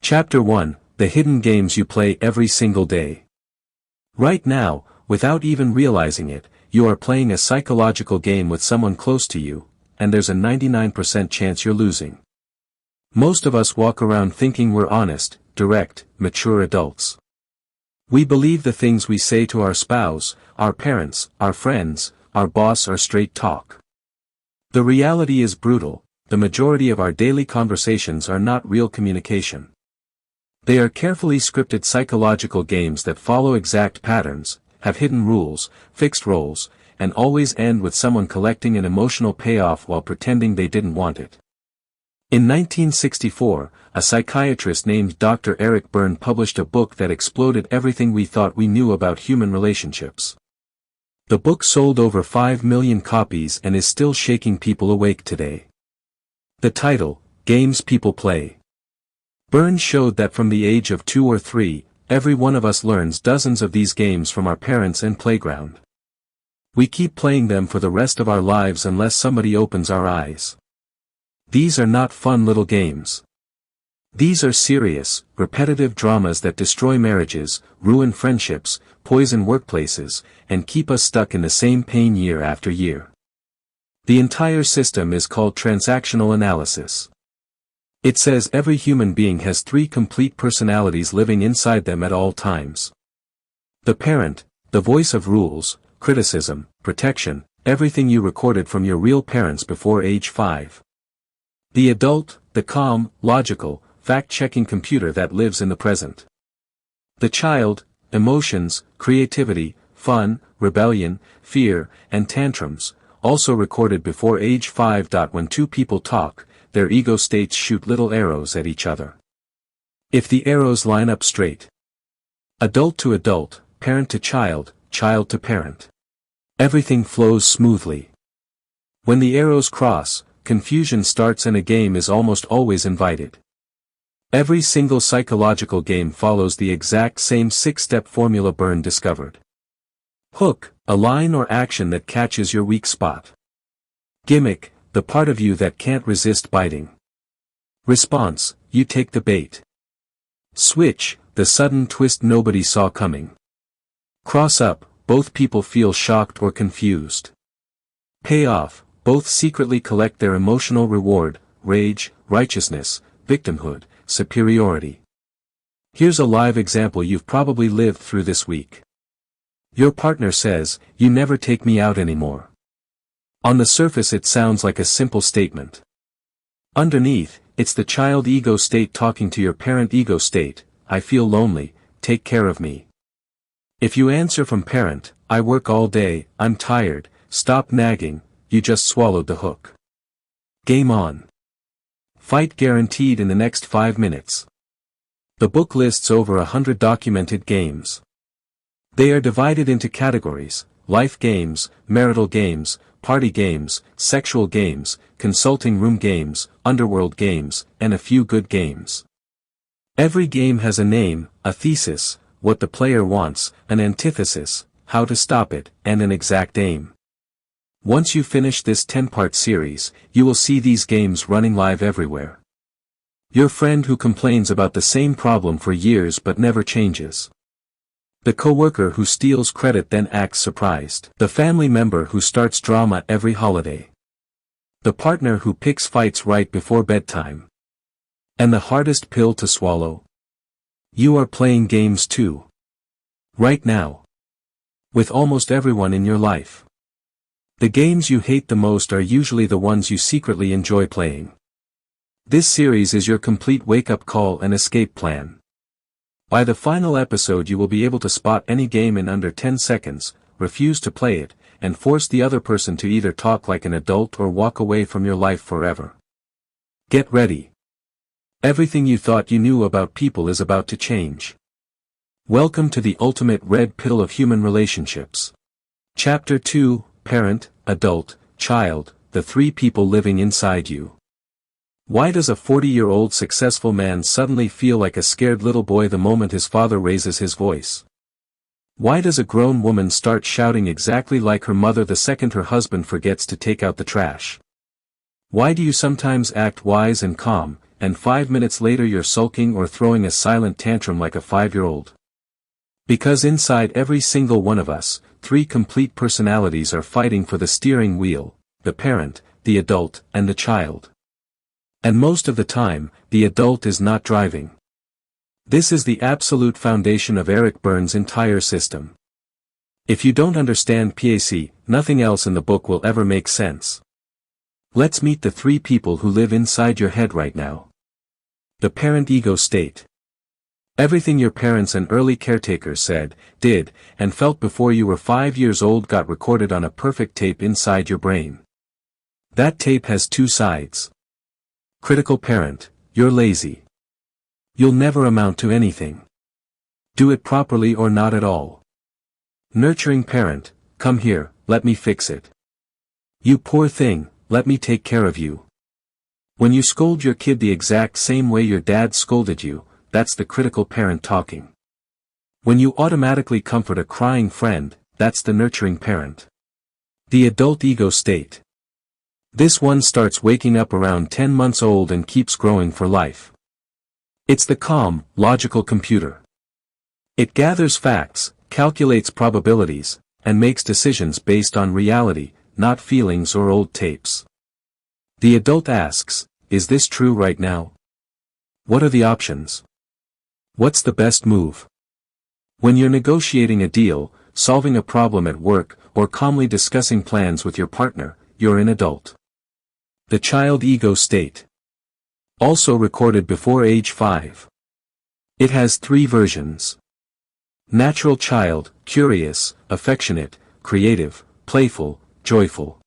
Chapter 1, The Hidden Games You Play Every Single Day. Right now, without even realizing it, you are playing a psychological game with someone close to you, and there's a 99% chance you're losing. Most of us walk around thinking we're honest, direct, mature adults. We believe the things we say to our spouse, our parents, our friends, our boss are straight talk. The reality is brutal. The majority of our daily conversations are not real communication. They are carefully scripted psychological games that follow exact patterns, have hidden rules, fixed roles, and always end with someone collecting an emotional payoff while pretending they didn't want it. In 1964, a psychiatrist named Dr. Eric Berne published a book that exploded everything we thought we knew about human relationships. The book sold over 5 million copies and is still shaking people awake today. The title, Games People Play. Berne showed that from the age of 2 or 3, every one of us learns dozens of these games from our parents and playground. We keep playing them for the rest of our lives unless somebody opens our eyes. These are not fun little games. These are serious, repetitive dramas that destroy marriages, ruin friendships, poison workplaces, and keep us stuck in the same pain year after year. The entire system is called transactional analysis. It says every human being has 3 complete personalities living inside them at all times. The parent, the voice of rules, criticism, protection, everything you recorded from your real parents before age 5. The adult, the calm, logical, fact-checking computer that lives in the present. The child, emotions, creativity, fun, rebellion, fear, and tantrums, also recorded before age 5. When two people talk, their ego states shoot little arrows at each other. If the arrows line up straight. Adult to adult, parent to child to parent. Everything flows smoothly. When the arrows cross, confusion starts and a game is almost always invited. Every single psychological game follows the exact same 6-step formula Berne discovered. Hook, a line or action that catches your weak spot. Gimmick, the part of you that can't resist biting. Response, you take the bait. Switch, the sudden twist nobody saw coming. Cross up, both people feel shocked or confused. Payoff, both secretly collect their emotional reward, rage, righteousness, victimhood, superiority. Here's a live example you've probably lived through this week. Your partner says, "You never take me out anymore." On the surface it sounds like a simple statement. Underneath, it's the child ego state talking to your parent ego state, "I feel lonely, take care of me." If you answer from parent, "I work all day, I'm tired, stop nagging," you just swallowed the hook. Game on. Fight guaranteed in the next 5 minutes. The book lists over 100 documented games. They are divided into categories: life games, marital games, party games, sexual games, consulting room games, underworld games, and a few good games. Every game has a name, a thesis, what the player wants, an antithesis, how to stop it, and an exact aim. Once you finish this 10-part series, you will see these games running live everywhere. Your friend who complains about the same problem for years but never changes. The coworker who steals credit then acts surprised. The family member who starts drama every holiday. The partner who picks fights right before bedtime. And the hardest pill to swallow? You are playing games too. Right now. With almost everyone in your life. The games you hate the most are usually the ones you secretly enjoy playing. This series is your complete wake-up call and escape plan. By the final episode you will be able to spot any game in under 10 seconds, refuse to play it, and force the other person to either talk like an adult or walk away from your life forever. Get ready. Everything you thought you knew about people is about to change. Welcome to the ultimate red pill of human relationships. Chapter 2, Parent, Adult, Child, the 3 people living inside you. Why does a 40-year-old successful man suddenly feel like a scared little boy the moment his father raises his voice? Why does a grown woman start shouting exactly like her mother the second her husband forgets to take out the trash? Why do you sometimes act wise and calm, and 5 minutes later you're sulking or throwing a silent tantrum like a 5-year-old. Because inside every single one of us, 3 complete personalities are fighting for the steering wheel: the parent, the adult, and the child. And most of the time, the adult is not driving. This is the absolute foundation of Eric Berne's entire system. If you don't understand PAC, nothing else in the book will ever make sense. Let's meet the 3 people who live inside your head right now. The parent ego state. Everything your parents and early caretakers said, did, and felt before you were 5 years old got recorded on a perfect tape inside your brain. That tape has 2 sides. Critical parent: you're lazy. You'll never amount to anything. Do it properly or not at all. Nurturing parent: come here, let me fix it. You poor thing, let me take care of you. When you scold your kid the exact same way your dad scolded you, that's the critical parent talking. When you automatically comfort a crying friend, that's the nurturing parent. The adult ego state. This one starts waking up around 10 months old and keeps growing for life. It's the calm, logical computer. It gathers facts, calculates probabilities, and makes decisions based on reality, not feelings or old tapes. The adult asks, is this true right now? What are the options? What's the best move? When you're negotiating a deal, solving a problem at work, or calmly discussing plans with your partner, you're an adult. The child ego state. Also recorded before age 5. It has 3 versions. Natural child: curious, affectionate, creative, playful, joyful.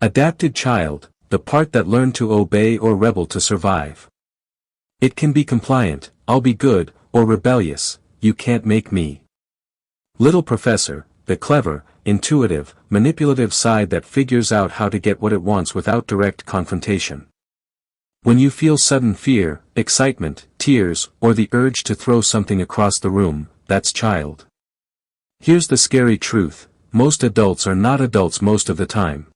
Adapted child: the part that learned to obey or rebel to survive. It can be compliant, I'll be good, or rebellious, you can't make me. Little professor: the clever, intuitive, manipulative side that figures out how to get what it wants without direct confrontation. When you feel sudden fear, excitement, tears, or the urge to throw something across the room, that's child. Here's the scary truth: most adults are not adults most of the time.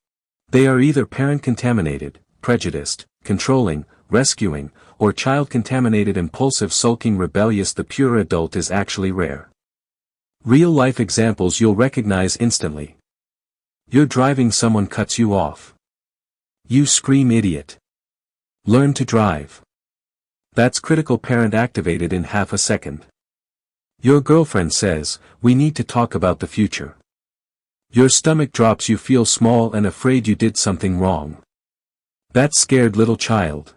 They are either parent-contaminated, prejudiced, controlling, rescuing, or child-contaminated, impulsive, sulking, rebellious. The pure adult is actually rare. Real-life examples you'll recognize instantly. You're driving, someone cuts you off. You scream, idiot. Learn to drive. That's critical parent activated in half a second. Your girlfriend says, we need to talk about the future. Your stomach drops, you feel small and afraid you did something wrong. That's scared little child.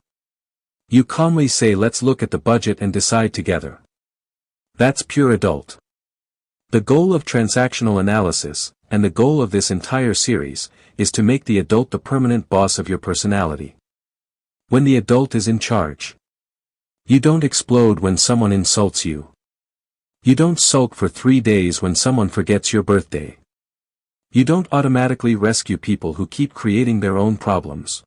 You calmly say, let's look at the budget and decide together. That's pure adult. The goal of transactional analysis, and the goal of this entire series, is to make the adult the permanent boss of your personality. When the adult is in charge. You don't explode when someone insults you. You don't sulk for 3 days when someone forgets your birthday. You don't automatically rescue people who keep creating their own problems.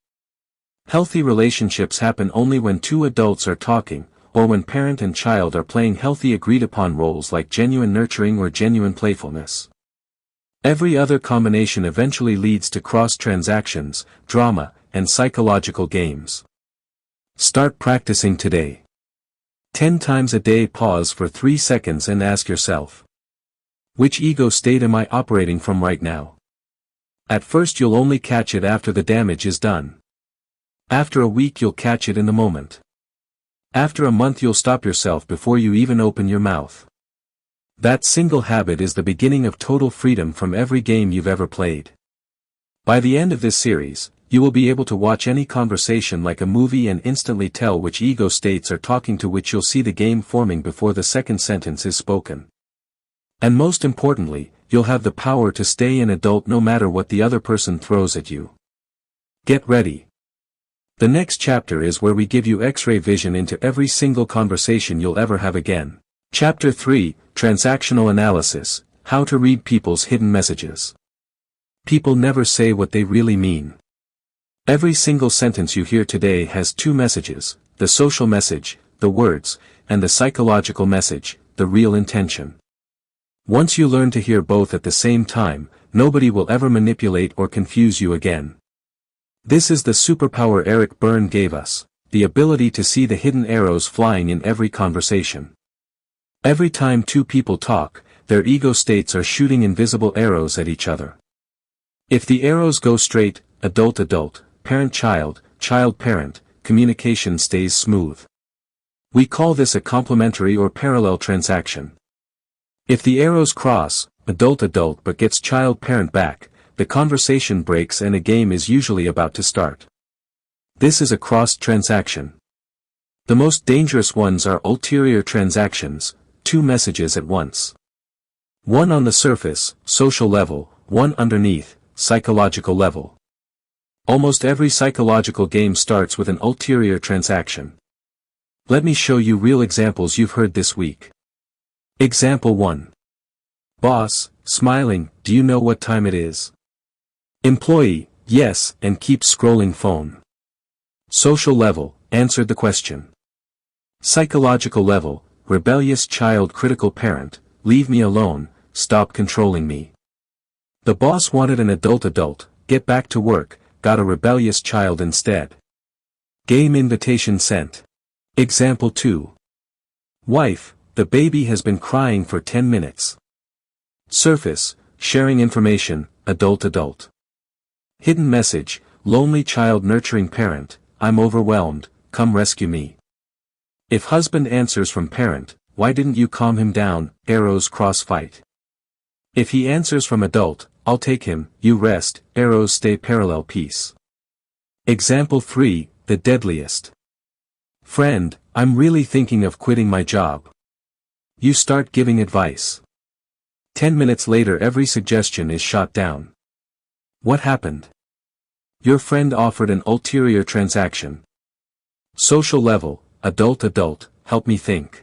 Healthy relationships happen only when 2 adults are talking, or when parent and child are playing healthy agreed-upon roles like genuine nurturing or genuine playfulness. Every other combination eventually leads to cross-transactions, drama, and psychological games. Start practicing today. 10 times a day, pause for 3 seconds and ask yourself, which ego state am I operating from right now? At first you'll only catch it after the damage is done. After a week you'll catch it in the moment. After a month you'll stop yourself before you even open your mouth. That single habit is the beginning of total freedom from every game you've ever played. By the end of this series, you will be able to watch any conversation like a movie and instantly tell which ego states are talking to which. You'll see the game forming before the second sentence is spoken. And most importantly, you'll have the power to stay an adult no matter what the other person throws at you. Get ready. The next chapter is where we give you X-ray vision into every single conversation you'll ever have again. Chapter 3, Transactional Analysis, How to Read People's Hidden Messages. People never say what they really mean. Every single sentence you hear today has 2 messages, the social message, the words, and the psychological message, the real intention. Once you learn to hear both at the same time, nobody will ever manipulate or confuse you again. This is the superpower Eric Berne gave us, the ability to see the hidden arrows flying in every conversation. Every time two people talk, their ego states are shooting invisible arrows at each other. If the arrows go straight, adult-adult, parent-child, child-parent, communication stays smooth. We call this a complementary or parallel transaction. If the arrows cross, adult-adult but gets child-parent back, the conversation breaks and a game is usually about to start. This is a crossed transaction. The most dangerous ones are ulterior transactions, two messages at once. One on the surface, social level, one underneath, psychological level. Almost every psychological game starts with an ulterior transaction. Let me show you real examples you've heard this week. Example 1. Boss, smiling, do you know what time it is? Employee, yes, and keeps scrolling phone. Social level, answered the question. Psychological level, rebellious child critical parent, leave me alone, stop controlling me. The boss wanted an adult, get back to work, got a rebellious child instead. Game invitation sent. Example 2. Wife, the baby has been crying for 10 minutes. Surface, sharing information, adult. Hidden message, lonely child nurturing parent, I'm overwhelmed, come rescue me. If husband answers from parent, why didn't you calm him down, arrows cross fight. If he answers from adult, I'll take him, you rest, arrows stay parallel peace. Example 3, the deadliest. Friend, I'm really thinking of quitting my job. You start giving advice. 10 minutes later every suggestion is shot down. What happened? Your friend offered an ulterior transaction. Social level, adult, help me think.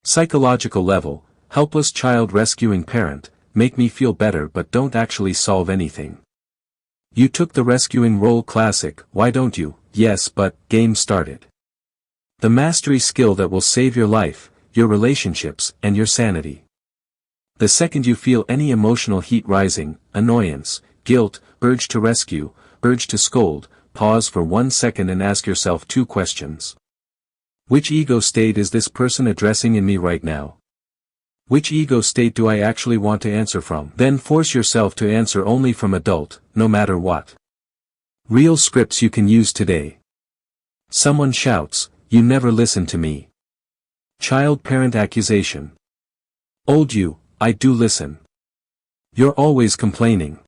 Psychological level, helpless child rescuing parent, make me feel better but don't actually solve anything. You took the rescuing role classic, why don't you, yes but, game started. The mastery skill that will save your life, your relationships, and your sanity. The second you feel any emotional heat rising, annoyance, guilt, urge to rescue, urge to scold, pause for 1 second and ask yourself 2 questions. Which ego state is this person addressing in me right now? Which ego state do I actually want to answer from? Then force yourself to answer only from adult, no matter what. Real scripts you can use today. Someone shouts, you never listen to me. Child-parent accusation. Old you, I do listen. You're always complaining.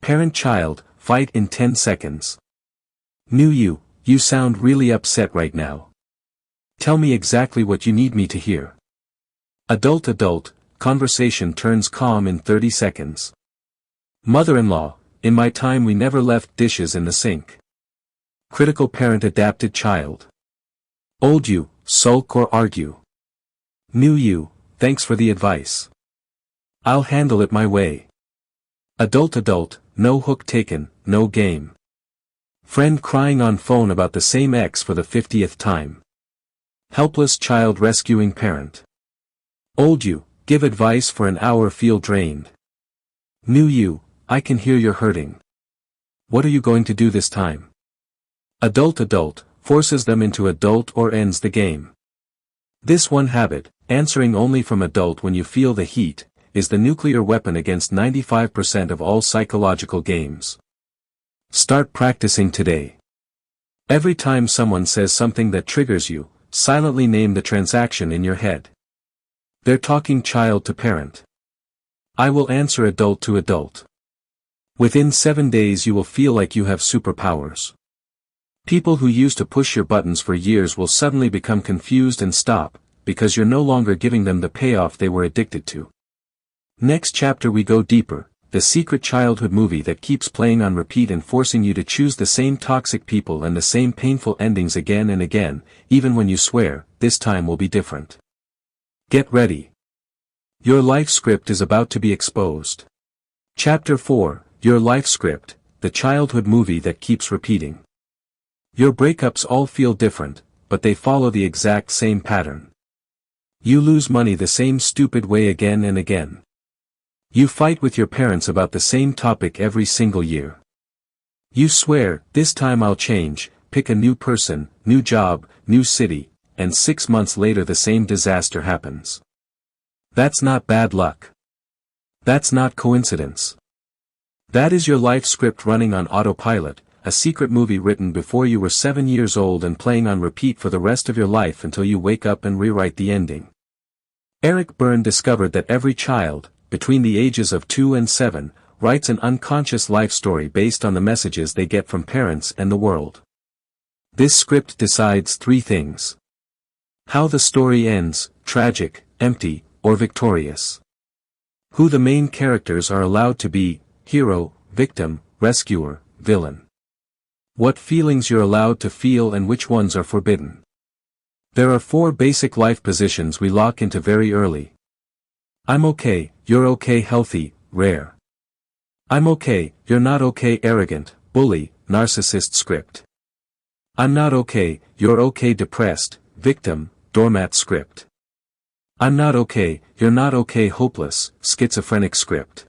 Parent-child, fight in 10 seconds. New you, you sound really upset right now. Tell me exactly what you need me to hear. Adult, conversation turns calm in 30 seconds. Mother-in-law, in my time we never left dishes in the sink. Critical parent adapted child. Old you, sulk or argue. New you, thanks for the advice. I'll handle it my way. Adult, no hook taken, no game. Friend crying on phone about the same ex for the 50th time. Helpless child rescuing parent. Old you, give advice for an hour feel drained. New you, I can hear you're hurting. What are you going to do this time? Adult, forces them into adult or ends the game. This one habit, answering only from adult when you feel the heat, is the nuclear weapon against 95% of all psychological games. Start practicing today. Every time someone says something that triggers you, silently name the transaction in your head. They're talking child to parent. I will answer adult to adult. Within 7 days you will feel like you have superpowers. People who used to push your buttons for years will suddenly become confused and stop, because you're no longer giving them the payoff they were addicted to. Next chapter we go deeper, the secret childhood movie that keeps playing on repeat and forcing you to choose the same toxic people and the same painful endings again and again, even when you swear, this time will be different. Get ready. Your life script is about to be exposed. Chapter 4, Your Life Script, the childhood movie that keeps repeating. Your breakups all feel different, but they follow the exact same pattern. You lose money the same stupid way again and again. You fight with your parents about the same topic every single year. You swear, this time I'll change, pick a new person, new job, new city, and 6 months later the same disaster happens. That's not bad luck. That's not coincidence. That is your life script running on autopilot, a secret movie written before you were 7 years old and playing on repeat for the rest of your life until you wake up and rewrite the ending. Eric Berne discovered that every child, between the ages of 2 and 7, writes an unconscious life story based on the messages they get from parents and the world. This script decides 3 things: how the story ends, tragic, empty, or victorious; who the main characters are allowed to be, hero, victim, rescuer, villain; what feelings you're allowed to feel and which ones are forbidden. There are 4 basic life positions we lock into very early. I'm okay, you're okay, healthy, rare. I'm okay, you're not okay, arrogant, bully, narcissist script. I'm not okay, you're okay, depressed, victim, doormat script. I'm not okay, you're not okay, hopeless, schizophrenic script.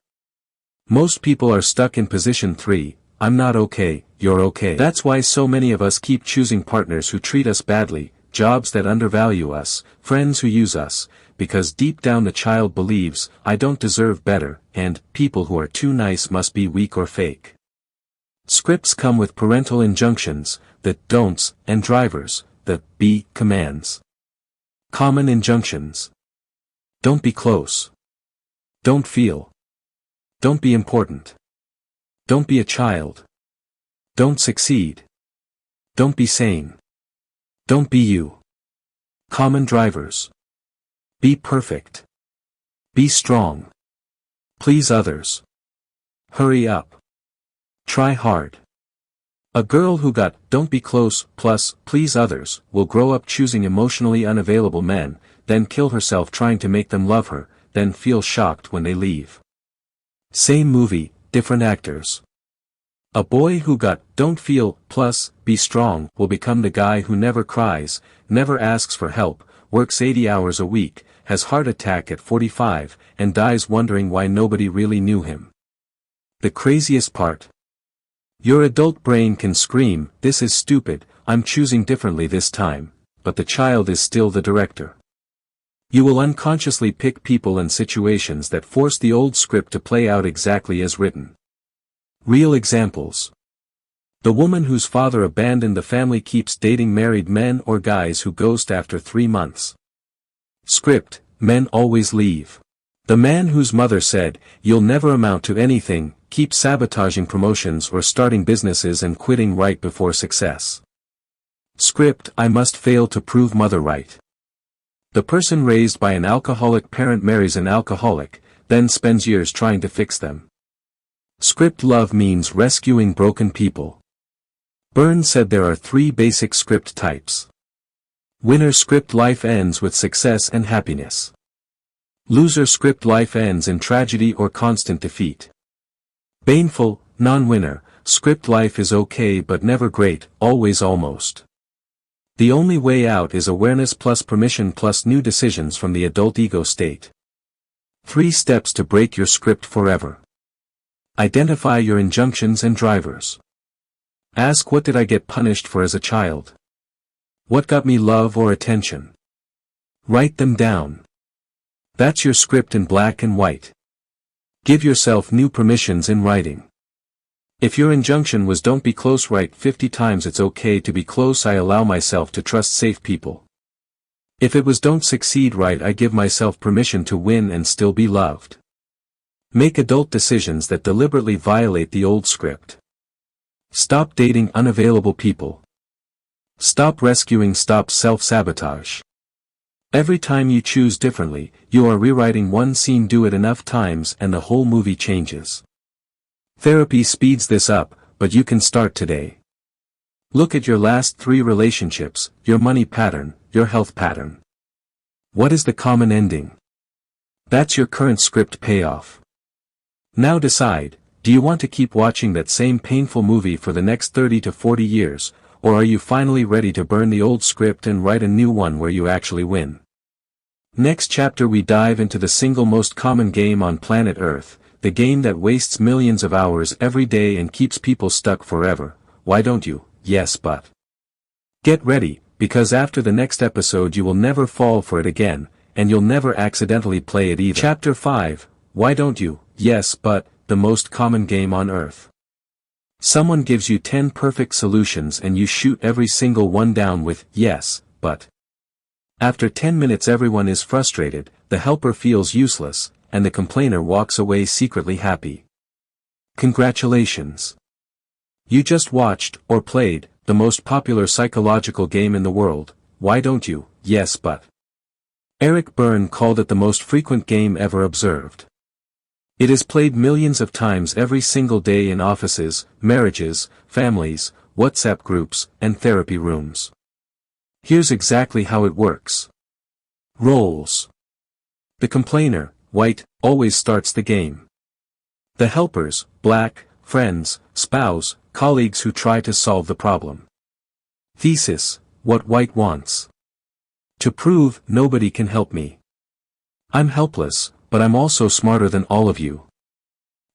Most people are stuck in position 3, I'm not okay, you're okay. That's why so many of us keep choosing partners who treat us badly, jobs that undervalue us, friends who use us, because deep down the child believes, I don't deserve better, and people who are too nice must be weak or fake. Scripts come with parental injunctions, the don'ts, and drivers, the be commands. Common injunctions. Don't be close. Don't feel. Don't be important. Don't be a child. Don't succeed. Don't be sane. Don't be you. Common drivers. Be perfect. Be strong. Please others. Hurry up. Try hard. A girl who got don't be close plus please others will grow up choosing emotionally unavailable men, then kill herself trying to make them love her, then feel shocked when they leave. Same movie, different actors. A boy who got don't feel plus be strong will become the guy who never cries, never asks for help, works 80 hours a week, has heart attack at 45, and dies wondering why nobody really knew him. The craziest part. Your adult brain can scream, this is stupid, I'm choosing differently this time, but the child is still the director. You will unconsciously pick people and situations that force the old script to play out exactly as written. Real examples. The woman whose father abandoned the family keeps dating married men or guys who ghost after 3 months. Script, men always leave. The man whose mother said, you'll never amount to anything, keeps sabotaging promotions or starting businesses and quitting right before success. Script, I must fail to prove mother right. The person raised by an alcoholic parent marries an alcoholic, then spends years trying to fix them. Script, love means rescuing broken people. Berne said there are 3 basic script types. Winner script, life ends with success and happiness. Loser script, life ends in tragedy or constant defeat. Baneful, non-winner, script, life is okay but never great, always almost. The only way out is awareness plus permission plus new decisions from the adult ego state. 3 steps to break your script forever. Identify your injunctions and drivers. Ask, what did I get punished for as a child? What got me love or attention? Write them down. That's your script in black and white. Give yourself new permissions in writing. If your injunction was don't be close, write 50 times it's okay to be close, I allow myself to trust safe people. If it was don't succeed, write I give myself permission to win and still be loved. Make adult decisions that deliberately violate the old script. Stop dating unavailable people. Stop rescuing, stop self-sabotage. Every time you choose differently, you are rewriting one scene. Do it enough times and the whole movie changes. Therapy speeds this up, but you can start today. Look at your last 3 relationships, your money pattern, your health pattern. What is the common ending? That's your current script payoff. Now decide, do you want to keep watching that same painful movie for the next 30 to 40 years, or are you finally ready to burn the old script and write a new one where you actually win? Next chapter we dive into the single most common game on planet Earth, the game that wastes millions of hours every day and keeps people stuck forever. Why don't you? Yes, but. Get ready, because after the next episode you will never fall for it again, and you'll never accidentally play it either. Chapter 5, Why Don't You? Yes, but, the most common game on earth. Someone gives you 10 perfect solutions and you shoot every single one down with, yes, but. After 10 minutes everyone is frustrated, the helper feels useless, and the complainer walks away secretly happy. Congratulations. You just watched, or played, the most popular psychological game in the world, Why Don't You? Yes, but. Eric Berne called it the most frequent game ever observed. It is played millions of times every single day in offices, marriages, families, WhatsApp groups, and therapy rooms. Here's exactly how it works. Roles. The complainer, white, always starts the game. The helpers, black, friends, spouse, colleagues who try to solve the problem. Thesis, what white wants. To prove, nobody can help me. I'm helpless, but I'm also smarter than all of you.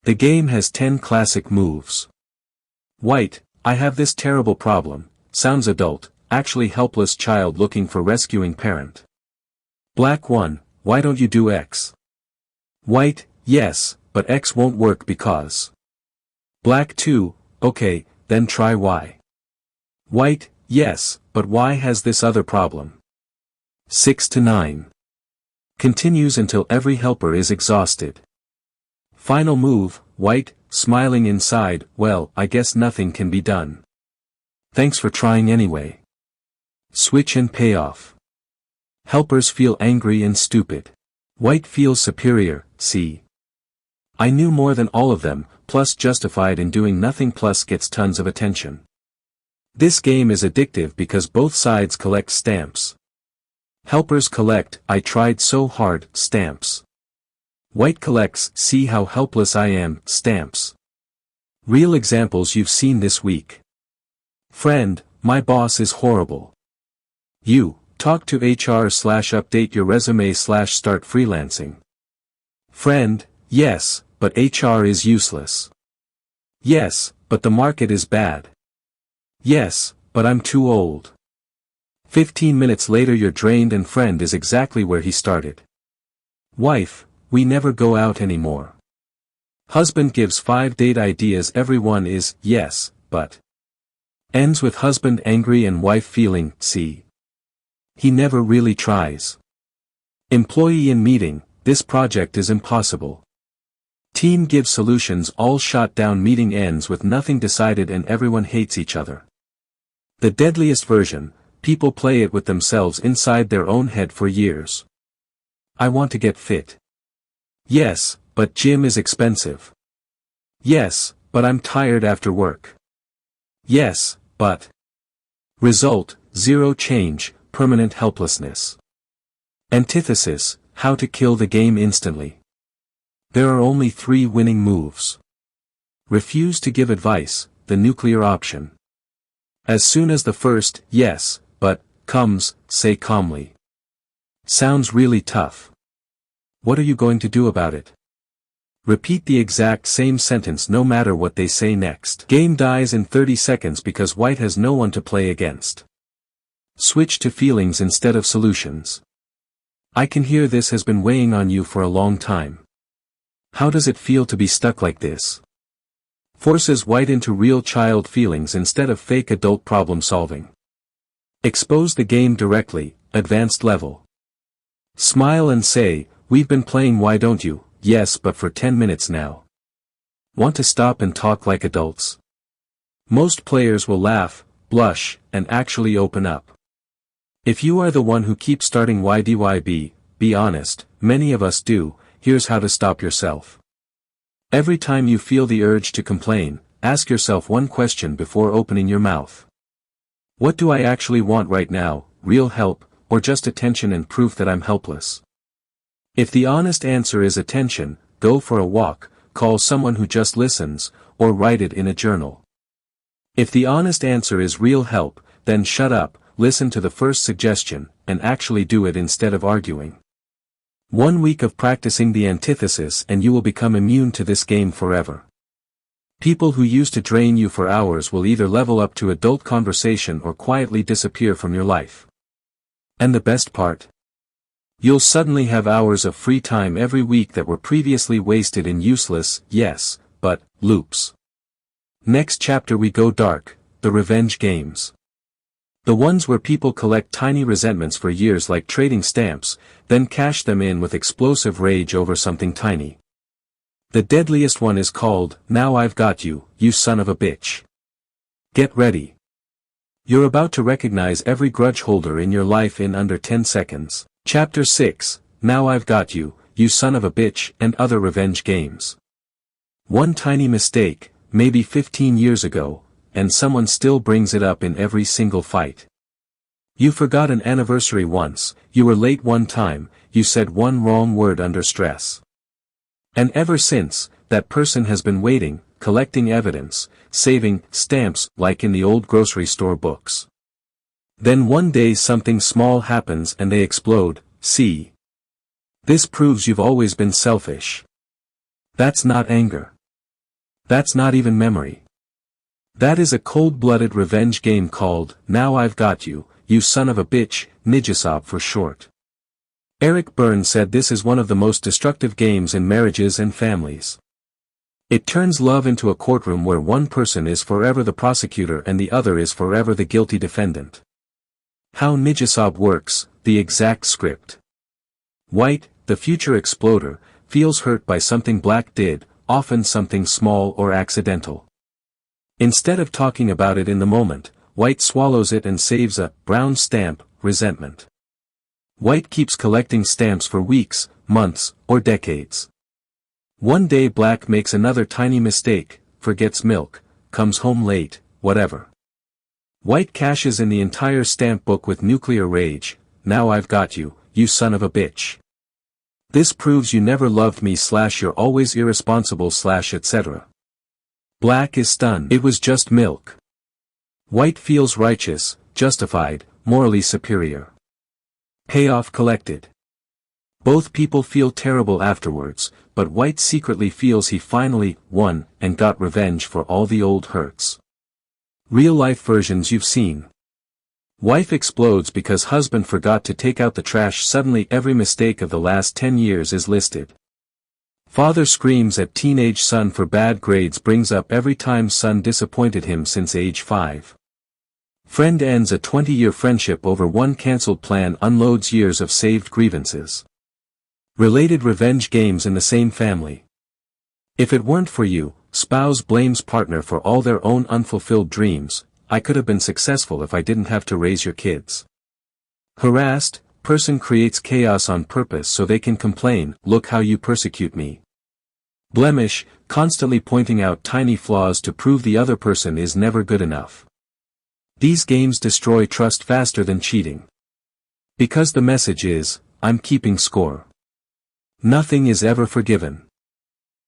The game has 10 classic moves. White, I have this terrible problem, sounds adult, actually helpless child looking for rescuing parent. Black 1, why don't you do X? White, yes, but X won't work because. Black 2, okay, then try Y. White, yes, but Y has this other problem. 6 to 9. Continues until every helper is exhausted. Final move, white, smiling inside, well, I guess nothing can be done. Thanks for trying anyway. Switch and payoff. Helpers feel angry and stupid. White feels superior, see. I knew more than all of them, plus justified in doing nothing plus gets tons of attention. This game is addictive because both sides collect stamps. Helpers collect, I tried so hard, stamps. White collects, see how helpless I am, stamps. Real examples you've seen this week. Friend, my boss is horrible. You, talk to HR/update your resume/start freelancing. Friend, yes, but HR is useless. Yes, but the market is bad. Yes, but I'm too old. 15 minutes later you're drained and friend is exactly where he started. Wife, we never go out anymore. Husband gives 5 date ideas, everyone is, yes, but. Ends with husband angry and wife feeling, see. He never really tries. Employee in meeting, this project is impossible. Team gives solutions, all shot down, meeting ends with nothing decided and everyone hates each other. The deadliest version, people play it with themselves inside their own head for years. I want to get fit. Yes, but gym is expensive. Yes, but I'm tired after work. Yes, but. Result, zero change, permanent helplessness. Antithesis, how to kill the game instantly. There are only 3 winning moves. Refuse to give advice, the nuclear option. As soon as the first, yes, but, comes, say calmly. Sounds really tough. What are you going to do about it? Repeat the exact same sentence no matter what they say next. Game dies in 30 seconds because white has no one to play against. Switch to feelings instead of solutions. I can hear this has been weighing on you for a long time. How does it feel to be stuck like this? Forces white into real child feelings instead of fake adult problem solving. Expose the game directly, advanced level. Smile and say, we've been playing Why Don't You? Yes, but for 10 minutes now. Want to stop and talk like adults? Most players will laugh, blush, and actually open up. If you are the one who keeps starting YDYB, be honest, many of us do, here's how to stop yourself. Every time you feel the urge to complain, ask yourself one question before opening your mouth. What do I actually want right now, real help, or just attention and proof that I'm helpless? If the honest answer is attention, go for a walk, call someone who just listens, or write it in a journal. If the honest answer is real help, then shut up, listen to the first suggestion, and actually do it instead of arguing. 1 week of practicing the antithesis and you will become immune to this game forever. People who used to drain you for hours will either level up to adult conversation or quietly disappear from your life. And the best part? You'll suddenly have hours of free time every week that were previously wasted in useless, yes, but, loops. Next chapter we go dark, the revenge games. The ones where people collect tiny resentments for years like trading stamps, then cash them in with explosive rage over something tiny. The deadliest one is called, Now I've Got You, You Son of a Bitch. Get ready. You're about to recognize every grudge holder in your life in under 10 seconds. Chapter 6, Now I've Got You, You Son of a Bitch, and Other Revenge Games. One tiny mistake, maybe 15 years ago, and someone still brings it up in every single fight. You forgot an anniversary once, you were late one time, you said one wrong word under stress. And ever since, that person has been waiting, collecting evidence, saving stamps like in the old grocery store books. Then one day something small happens and they explode. See? This proves you've always been selfish. That's not anger. That's not even memory. That is a cold-blooded revenge game called, Now I've Got You, You Son of a Bitch, Nijisob for short. Eric Berne said this is one of the most destructive games in marriages and families. It turns love into a courtroom where one person is forever the prosecutor and the other is forever the guilty defendant. How Nijisob works, the exact script. White, the future exploder, feels hurt by something Black did, often something small or accidental. Instead of talking about it in the moment, White swallows it and saves a brown stamp, resentment. White keeps collecting stamps for weeks, months, or decades. One day Black makes another tiny mistake, forgets milk, comes home late, whatever. White cashes in the entire stamp book with nuclear rage, Now I've got you, you son of a bitch. This proves you never loved me / you're always irresponsible / etc. Black is stunned. It was just milk. White feels righteous, justified, morally superior. Payoff collected. Both people feel terrible afterwards, but White secretly feels he finally won and got revenge for all the old hurts. Real-life versions you've seen. Wife explodes because husband forgot to take out the trash. Suddenly every mistake of the last 10 years is listed. Father screams at teenage son for bad grades. Brings up every time son disappointed him since age 5. Friend ends a 20-year friendship over one cancelled plan. Unloads years of saved grievances. Related revenge games in the same family. If it weren't for you, spouse blames partner for all their own unfulfilled dreams. I could have been successful if I didn't have to raise your kids. Harassed, person creates chaos on purpose so they can complain, look how you persecute me. Blemish, constantly pointing out tiny flaws to prove the other person is never good enough. These games destroy trust faster than cheating. Because the message is, I'm keeping score. Nothing is ever forgiven.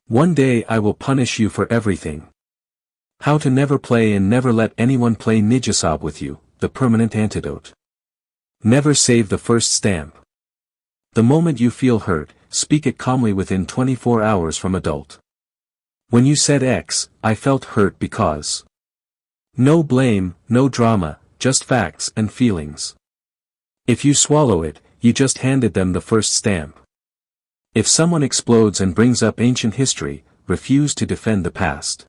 One day I will punish you for everything. How to never play and never let anyone play Nijisob with you, the permanent antidote. Never save the first stamp. The moment you feel hurt, speak it calmly within 24 hours from adult. When you said X, I felt hurt because. No blame, no drama, just facts and feelings. If you swallow it, you just handed them the first stamp. If someone explodes and brings up ancient history, refuse to defend the past.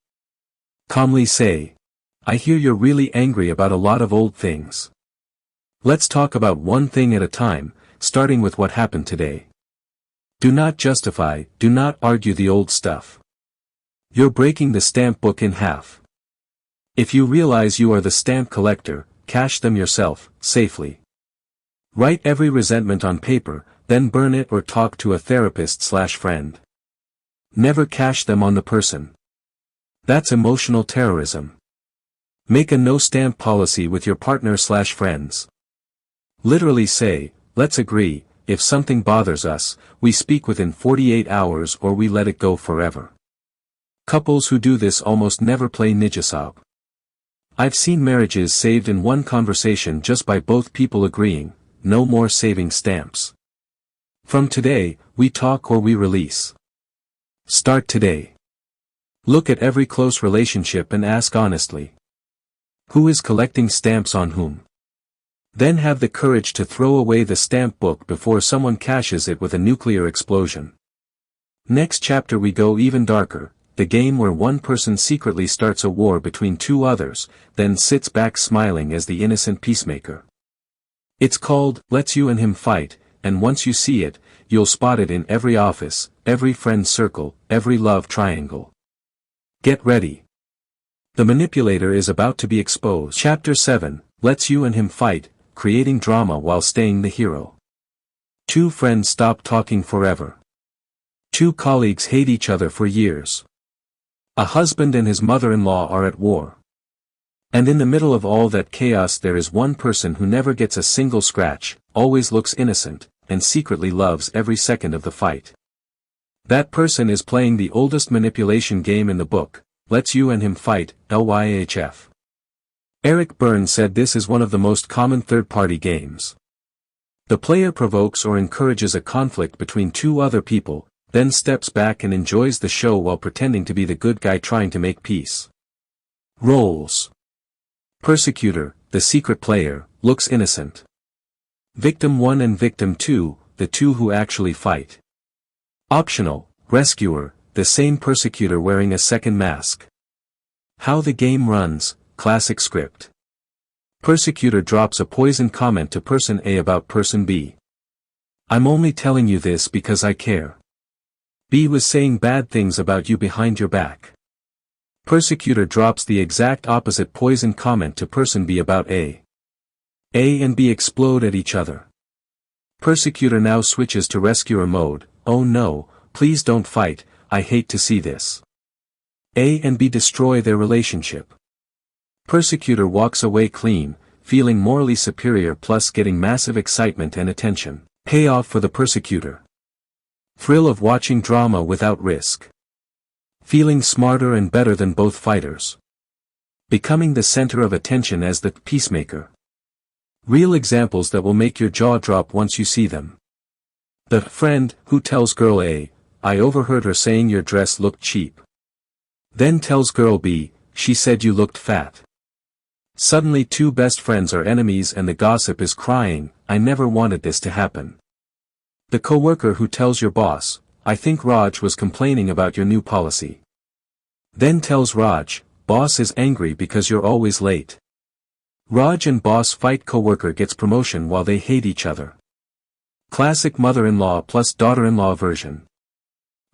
Calmly say, I hear you're really angry about a lot of old things. Let's talk about one thing at a time, starting with what happened today. Do not justify, do not argue the old stuff. You're breaking the stamp book in half. If you realize you are the stamp collector, cash them yourself, safely. Write every resentment on paper, then burn it or talk to a therapist / friend. Never cash them on the person. That's emotional terrorism. Make a no-stamp policy with your partner / friends. Literally say, let's agree, if something bothers us, we speak within 48 hours or we let it go forever. Couples who do this almost never play Nijisob. I've seen marriages saved in one conversation just by both people agreeing, no more saving stamps. From today, we talk or we release. Start today. Look at every close relationship and ask honestly. Who is collecting stamps on whom? Then have the courage to throw away the stamp book before someone cashes it with a nuclear explosion. Next chapter we go even darker, the game where one person secretly starts a war between two others, then sits back smiling as the innocent peacemaker. It's called, Let's You and Him Fight, and once you see it, you'll spot it in every office, every friend circle, every love triangle. Get ready. The manipulator is about to be exposed. Chapter 7, Let's You and Him Fight, creating drama while staying the hero. Two friends stop talking forever. Two colleagues hate each other for years. A husband and his mother-in-law are at war. And in the middle of all that chaos there is one person who never gets a single scratch, always looks innocent, and secretly loves every second of the fight. That person is playing the oldest manipulation game in the book, Let's You and Him Fight, LYHF. Eric Berne said this is one of the most common third-party games. The player provokes or encourages a conflict between two other people, then steps back and enjoys the show while pretending to be the good guy trying to make peace. Roles. Persecutor, the secret player, looks innocent. Victim 1 and Victim 2, the two who actually fight. Optional, rescuer, the same persecutor wearing a second mask. How the game runs, classic script. Persecutor drops a poison comment to person A about person B. I'm only telling you this because I care. B was saying bad things about you behind your back. Persecutor drops the exact opposite poison comment to person B about A. A and B explode at each other. Persecutor now switches to rescuer mode, oh no, please don't fight, I hate to see this. A and B destroy their relationship. Persecutor walks away clean, feeling morally superior plus getting massive excitement and attention. Payoff for the persecutor. Thrill of watching drama without risk. Feeling smarter and better than both fighters. Becoming the center of attention as the peacemaker. Real examples that will make your jaw drop once you see them. The friend who tells girl A, I overheard her saying your dress looked cheap. Then tells girl B, she said you looked fat. Suddenly two best friends are enemies and the gossip is crying, I never wanted this to happen. The coworker who tells your boss, I think Raj was complaining about your new policy. Then tells Raj, boss is angry because you're always late. Raj and boss fight, coworker gets promotion while they hate each other. Classic mother-in-law plus daughter-in-law version.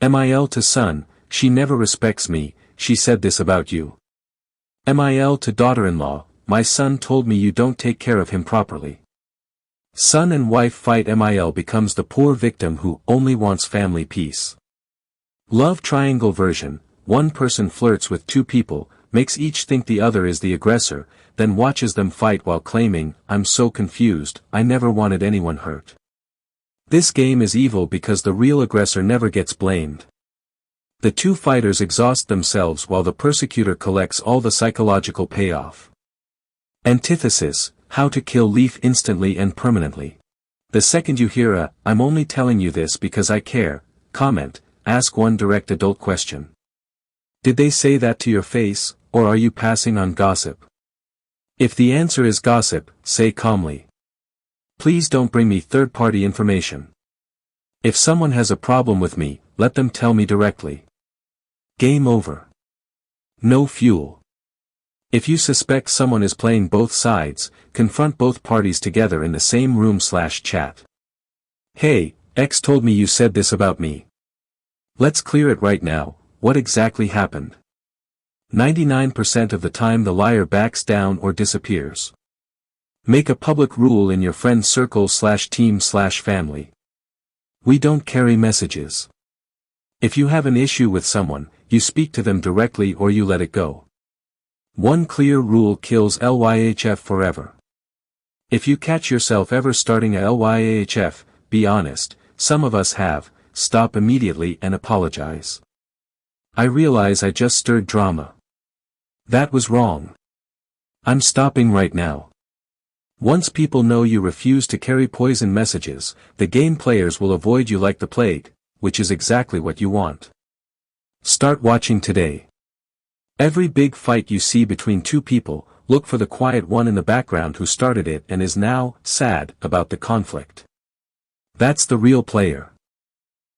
MIL to son, she never respects me, she said this about you. MIL to daughter-in-law, my son told me you don't take care of him properly. Son and wife fight, MIL becomes the poor victim who only wants family peace. Love triangle version, one person flirts with two people, makes each think the other is the aggressor, then watches them fight while claiming, I'm so confused, I never wanted anyone hurt. This game is evil because the real aggressor never gets blamed. The two fighters exhaust themselves while the persecutor collects all the psychological payoff. Antithesis, how to kill Leaf instantly and permanently. The second you hear a, I'm only telling you this because I care, comment, ask one direct adult question. Did they say that to your face, or are you passing on gossip? If the answer is gossip, say calmly. Please don't bring me third-party information. If someone has a problem with me, let them tell me directly. Game over. No fuel. If you suspect someone is playing both sides, confront both parties together in the same room/chat. Hey, X told me you said this about me. Let's clear it right now, what exactly happened? 99% of the time the liar backs down or disappears. Make a public rule in your friend circle/team/family. We don't carry messages. If you have an issue with someone, you speak to them directly or you let it go. One clear rule kills LYHF forever. If you catch yourself ever starting a LYHF, be honest, some of us have, stop immediately and apologize. I realize I just stirred drama. That was wrong. I'm stopping right now. Once people know you refuse to carry poison messages, the game players will avoid you like the plague, which is exactly what you want. Start watching today. Every big fight you see between two people, look for the quiet one in the background who started it and is now sad about the conflict. That's the real player.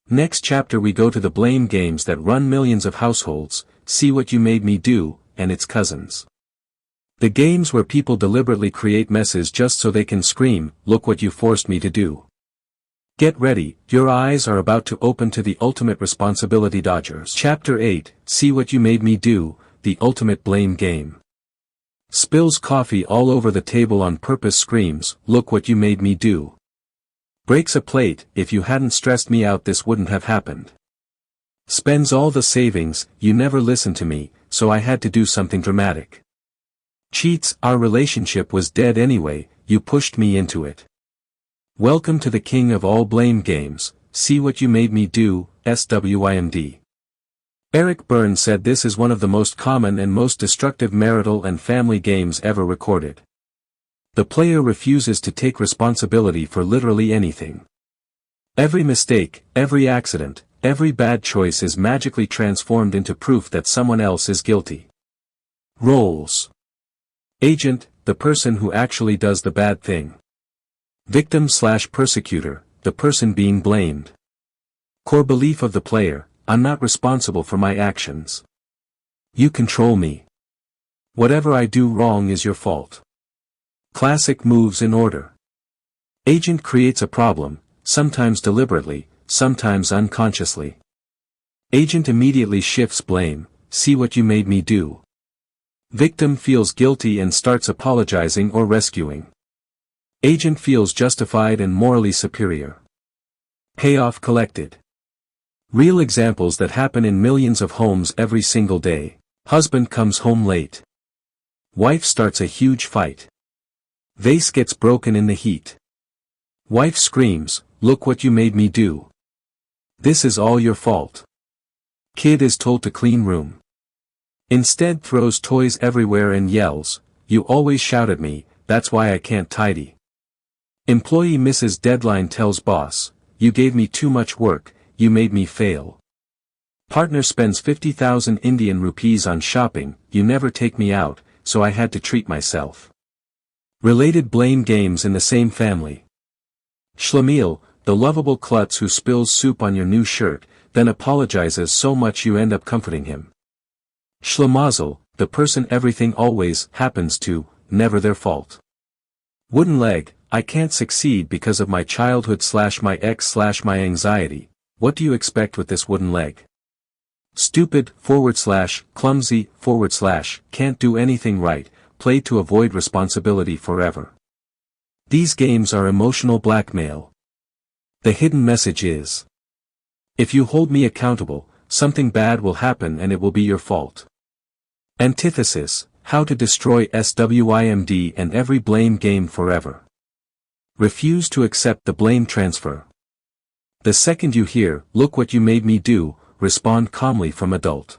Next chapter we go to the blame games that run millions of households, See What You Made Me Do, and its cousins. The games where people deliberately create messes just so they can scream, "Look what you forced me to do." Get ready, your eyes are about to open to the ultimate responsibility dodgers. Chapter 8, See What You Made Me Do, the ultimate blame game. Spills coffee all over the table on purpose, screams, "Look what you made me do." Breaks a plate, "If you hadn't stressed me out this wouldn't have happened." Spends all the savings, "You never listened to me, so I had to do something dramatic." Cheats, "Our relationship was dead anyway, you pushed me into it." Welcome to the king of all blame games, See What You Made Me Do, SWIMD. Eric Berne said this is one of the most common and most destructive marital and family games ever recorded. The player refuses to take responsibility for literally anything. Every mistake, every accident, every bad choice is magically transformed into proof that someone else is guilty. Roles: Agent, the person who actually does the bad thing. Victim/persecutor, the person being blamed. Core belief of the player: I'm not responsible for my actions. You control me. Whatever I do wrong is your fault. Classic moves in order. Agent creates a problem, sometimes deliberately, sometimes unconsciously. Agent immediately shifts blame, "See what you made me do." Victim feels guilty and starts apologizing or rescuing. Agent feels justified and morally superior. Payoff collected. Real examples that happen in millions of homes every single day. Husband comes home late. Wife starts a huge fight. Vase gets broken in the heat. Wife screams, "Look what you made me do. This is all your fault." Kid is told to clean room. Instead throws toys everywhere and yells, "You always shout at me, that's why I can't tidy." Employee misses deadline, tells boss, "You gave me too much work, you made me fail." Partner spends 50,000 Indian rupees on shopping, "You never take me out, so I had to treat myself." Related blame games in the same family. Schlemiel, the lovable klutz who spills soup on your new shirt, then apologizes so much you end up comforting him. Schlemazel, the person everything always happens to, never their fault. Wooden leg, I can't succeed because of my childhood/my ex/my anxiety. What do you expect with this wooden leg? Stupid/clumsy/ can't do anything right, played to avoid responsibility forever. These games are emotional blackmail. The hidden message is: if you hold me accountable, something bad will happen and it will be your fault. Antithesis, how to destroy SWIMD and every blame game forever. Refuse to accept the blame transfer. The second you hear, "Look what you made me do," respond calmly from adult.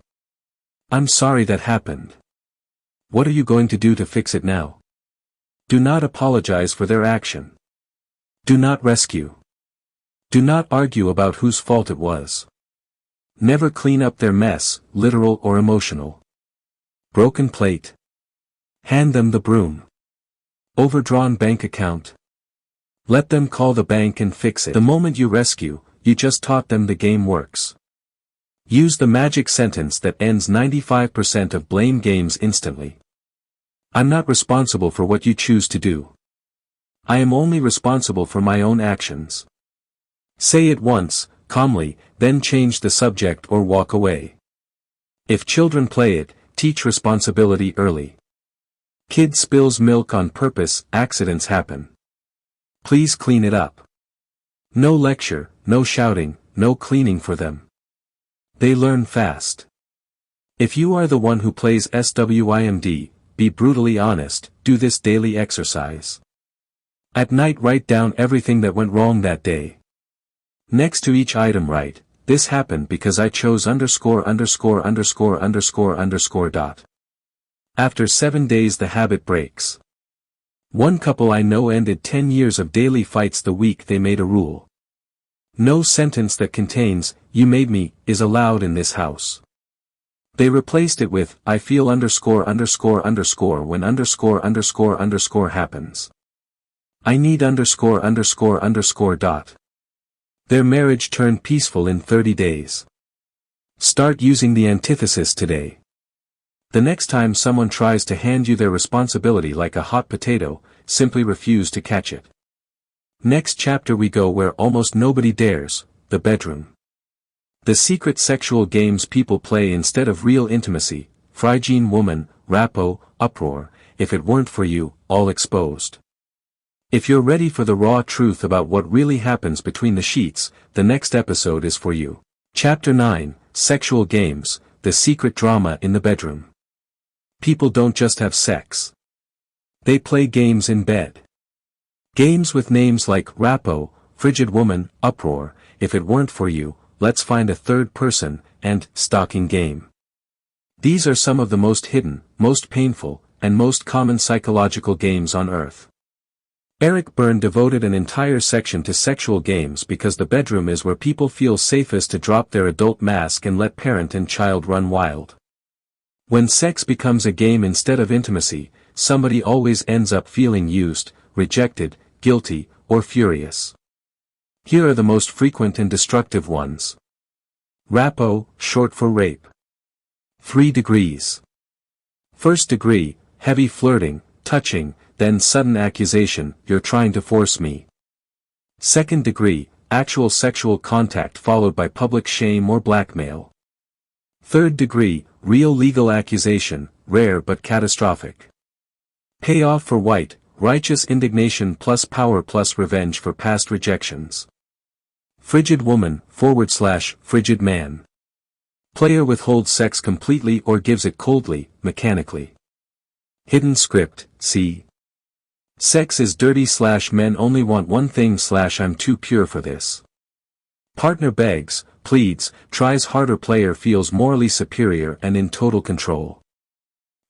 "I'm sorry that happened. What are you going to do to fix it now?" Do not apologize for their action. Do not rescue. Do not argue about whose fault it was. Never clean up their mess, literal or emotional. Broken plate. Hand them the broom. Overdrawn bank account. Let them call the bank and fix it. The moment you rescue, you just taught them the game works. Use the magic sentence that ends 95% of blame games instantly. I'm not responsible for what you choose to do. I am only responsible for my own actions. Say it once, calmly, then change the subject or walk away. If children play it, teach responsibility early. Kid spills milk on purpose, accidents happen. Please clean it up. No lecture, no shouting, no cleaning for them. They learn fast. If you are the one who plays SWIMD, be brutally honest, do this daily exercise. At night write down everything that went wrong that day. Next to each item write, "This happened because I chose _______." After 7 days the habit breaks. One couple I know ended 10 years of daily fights the week they made a rule. No sentence that contains, "You made me," is allowed in this house. They replaced it with, I feel underscore underscore underscore when underscore underscore underscore happens. I need underscore underscore underscore dot. Their marriage turned peaceful in 30 days. Start using the antithesis today. The next time someone tries to hand you their responsibility like a hot potato, simply refuse to catch it. Next chapter we go where almost nobody dares, the bedroom. The secret sexual games people play instead of real intimacy, Phrygian woman, rapo, uproar, if it weren't for you, all exposed. If you're ready for the raw truth about what really happens between the sheets, the next episode is for you. Chapter 9, Sexual Games, the Secret Drama in the Bedroom. People don't just have sex. They play games in bed. Games with names like rapo, frigid woman, uproar, if it weren't for you, let's find a third person, and stalking game. These are some of the most hidden, most painful, and most common psychological games on Earth. Eric Berne devoted an entire section to sexual games because the bedroom is where people feel safest to drop their adult mask and let parent and child run wild. When sex becomes a game instead of intimacy, somebody always ends up feeling used, rejected, guilty, or furious. Here are the most frequent and destructive ones. Rapo, short for rape. 3 degrees. First degree, heavy flirting, touching, then sudden accusation, you're trying to force me. Second degree, actual sexual contact followed by public shame or blackmail. Third degree, real legal accusation, rare but catastrophic. Payoff for white, righteous indignation plus power plus revenge for past rejections. Frigid woman, / frigid man. Player withholds sex completely or gives it coldly, mechanically. Hidden script, see. Sex is dirty / men only want one thing / I'm too pure for this. Partner begs, pleads, tries harder player feels morally superior and in total control.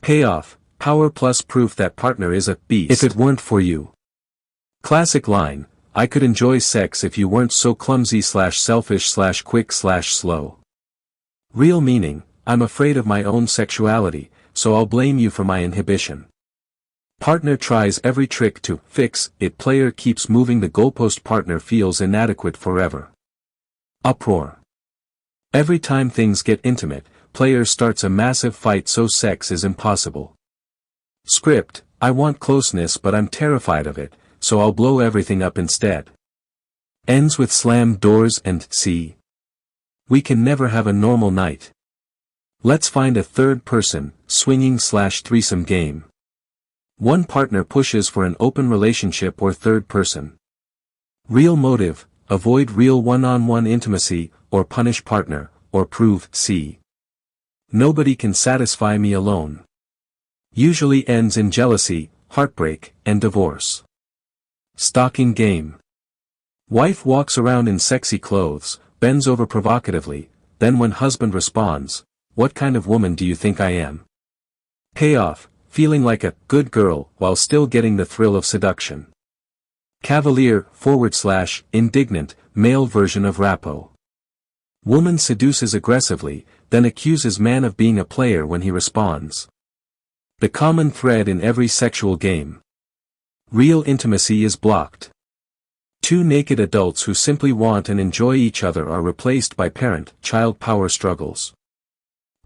Payoff, power plus proof that partner is a beast if it weren't for you. Classic line, I could enjoy sex if you weren't so clumsy / selfish / quick / slow. Real meaning, I'm afraid of my own sexuality, so I'll blame you for my inhibition. Partner tries every trick to fix it, player keeps moving the goalpost, partner feels inadequate forever. Uproar. Every time things get intimate, player starts a massive fight so sex is impossible. Script, I want closeness but I'm terrified of it, so I'll blow everything up instead. Ends with slammed doors and see. We can never have a normal night. Let's find a third person, swinging / threesome game. One partner pushes for an open relationship or third person. Real motive, avoid real one-on-one intimacy, or punish partner, or prove see. Nobody can satisfy me alone. Usually ends in jealousy, heartbreak, and divorce. Stalking game. Wife walks around in sexy clothes, bends over provocatively, then when husband responds, what kind of woman do you think I am? Payoff, feeling like a good girl while still getting the thrill of seduction. Cavalier, / indignant, male version of rapo. Woman seduces aggressively, then accuses man of being a player when he responds. The common thread in every sexual game. Real intimacy is blocked. Two naked adults who simply want and enjoy each other are replaced by parent-child power struggles.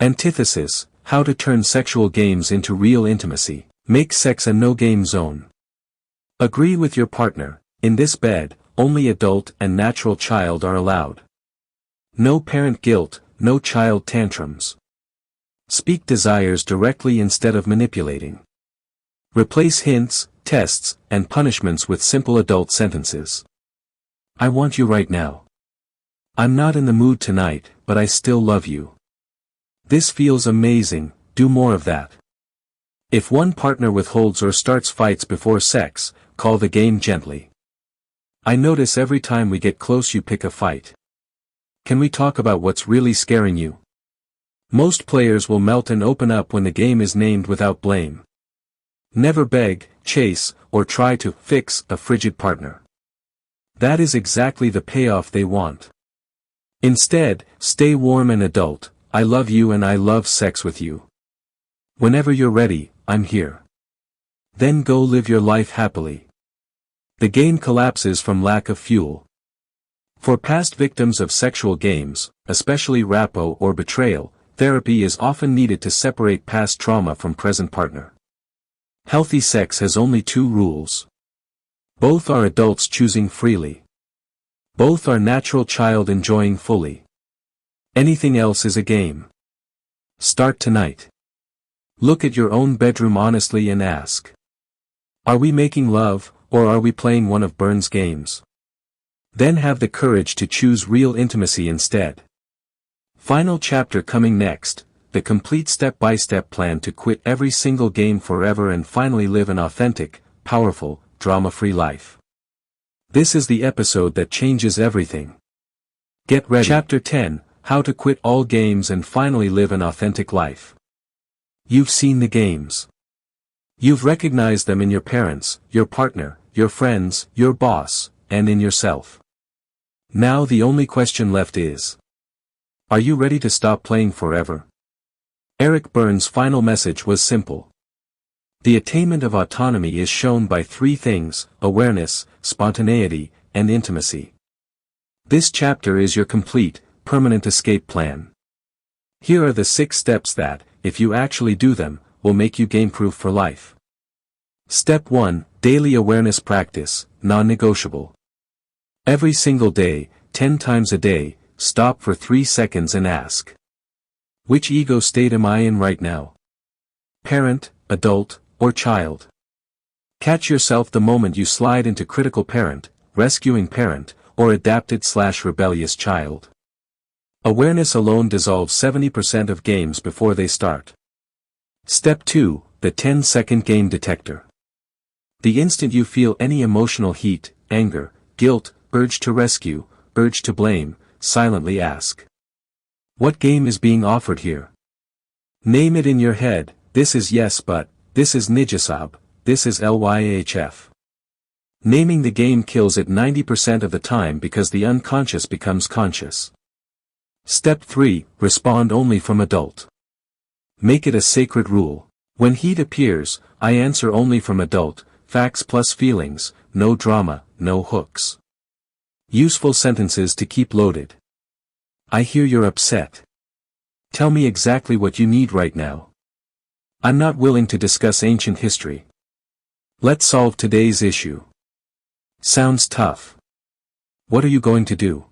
Antithesis, how to turn sexual games into real intimacy. Make sex a no-game zone. Agree with your partner, in this bed, only adult and natural child are allowed. No parent guilt, no child tantrums. Speak desires directly instead of manipulating. Replace hints, tests, and punishments with simple adult sentences. I want you right now. I'm not in the mood tonight, but I still love you. This feels amazing, do more of that. If one partner withholds or starts fights before sex, call the game gently. I notice every time we get close you pick a fight. Can we talk about what's really scaring you? Most players will melt and open up when the game is named without blame. Never beg, chase, or try to fix a frigid partner. That is exactly the payoff they want. Instead, stay warm and adult, I love you and I love sex with you. Whenever you're ready, I'm here. Then go live your life happily. The game collapses from lack of fuel. For past victims of sexual games, especially rapo or betrayal, therapy is often needed to separate past trauma from present partner. Healthy sex has only two rules. Both are adults choosing freely. Both are natural child enjoying fully. Anything else is a game. Start tonight. Look at your own bedroom honestly and ask. Are we making love, or are we playing one of Berne's games? Then have the courage to choose real intimacy instead. Final chapter coming next, the complete step-by-step plan to quit every single game forever and finally live an authentic, powerful, drama-free life. This is the episode that changes everything. Get ready. Chapter 10, How to Quit All Games and Finally Live an Authentic Life. You've seen the games. You've recognized them in your parents, your partner, your friends, your boss, and in yourself. Now the only question left is, are you ready to stop playing forever? Eric Berne's final message was simple. The attainment of autonomy is shown by three things: awareness, spontaneity, and intimacy. This chapter is your complete, permanent escape plan. Here are the 6 steps that, if you actually do them, will make you game-proof for life. Step 1, Daily Awareness Practice, Non-Negotiable. Every single day, 10 times a day, stop for 3 seconds and ask. Which ego state am I in right now? Parent, adult, or child? Catch yourself the moment you slide into critical parent, rescuing parent, or adapted/rebellious child. Awareness alone dissolves 70% of games before they start. Step 2, the 10-second game detector. The instant you feel any emotional heat, anger, guilt, urge to rescue, urge to blame, silently ask. What game is being offered here? Name it in your head. This is yes but, this is nijasab, this is lyhf. Naming the game kills it 90% of the time because the unconscious becomes conscious. Step 3, respond only from adult. Make it a sacred rule. When heat appears, I answer only from adult, facts plus feelings, no drama, no hooks. Useful sentences to keep loaded. I hear you're upset. Tell me exactly what you need right now. I'm not willing to discuss ancient history. Let's solve today's issue. Sounds tough. What are you going to do?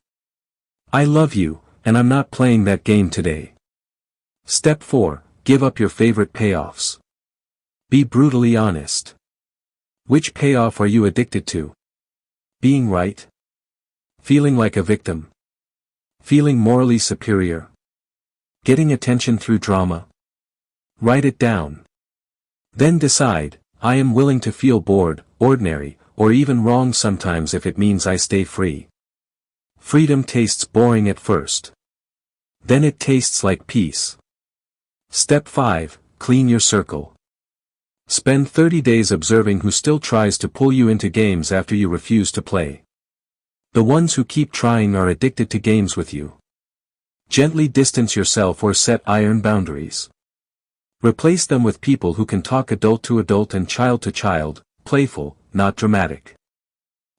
I love you, and I'm not playing that game today. Step 4, give up your favorite payoffs. Be brutally honest. Which payoff are you addicted to? Being right? Feeling like a victim? Feeling morally superior? Getting attention through drama? Write it down. Then decide, I am willing to feel bored, ordinary, or even wrong sometimes if it means I stay free. Freedom tastes boring at first. Then it tastes like peace. Step 5, clean your circle. Spend 30 days observing who still tries to pull you into games after you refuse to play. The ones who keep trying are addicted to games with you. Gently distance yourself or set iron boundaries. Replace them with people who can talk adult to adult and child to child, playful, not dramatic.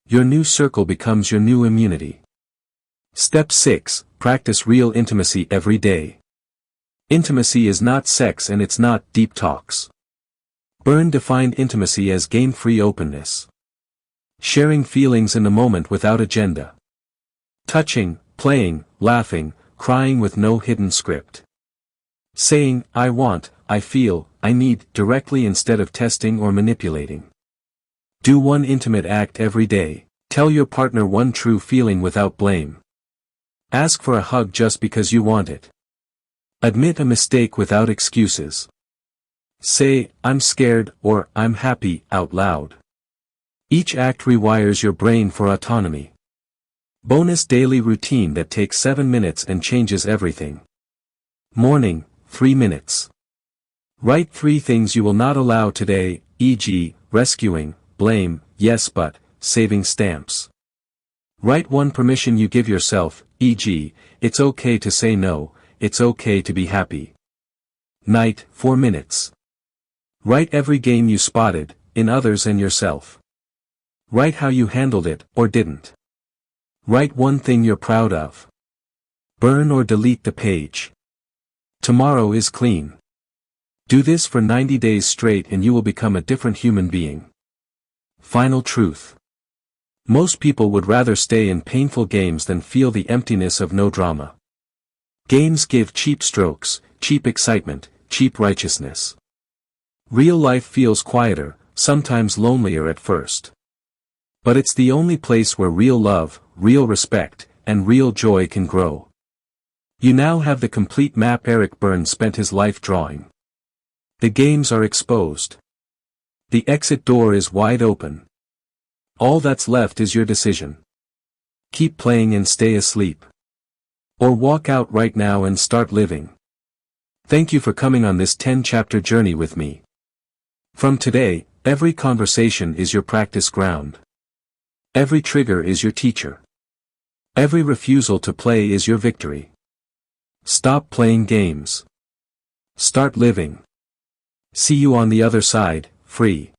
Your new circle becomes your new immunity. Step 6, practice real intimacy every day. Intimacy is not sex and it's not deep talks. Berne defined intimacy as game-free openness. Sharing feelings in the moment without agenda. Touching, playing, laughing, crying with no hidden script. Saying, I want, I feel, I need, directly instead of testing or manipulating. Do one intimate act every day. Tell your partner one true feeling without blame. Ask for a hug just because you want it. Admit a mistake without excuses. Say, I'm scared, or I'm happy, out loud. Each act rewires your brain for autonomy. Bonus daily routine that takes 7 minutes and changes everything. Morning, 3 minutes. Write 3 things you will not allow today, e.g., rescuing, blame, yes but, saving stamps. Write 1 permission you give yourself, e.g., it's okay to say no, it's okay to be happy. Night, 4 minutes. Write every game you spotted, in others and yourself. Write how you handled it, or didn't. Write one thing you're proud of. Burn or delete the page. Tomorrow is clean. Do this for 90 days straight and you will become a different human being. Final truth. Most people would rather stay in painful games than feel the emptiness of no drama. Games give cheap strokes, cheap excitement, cheap righteousness. Real life feels quieter, sometimes lonelier at first. But it's the only place where real love, real respect, and real joy can grow. You now have the complete map Eric Berne spent his life drawing. The games are exposed. The exit door is wide open. All that's left is your decision. Keep playing and stay asleep. Or walk out right now and start living. Thank you for coming on this 10-chapter journey with me. From today, every conversation is your practice ground. Every trigger is your teacher. Every refusal to play is your victory. Stop playing games. Start living. See you on the other side, free.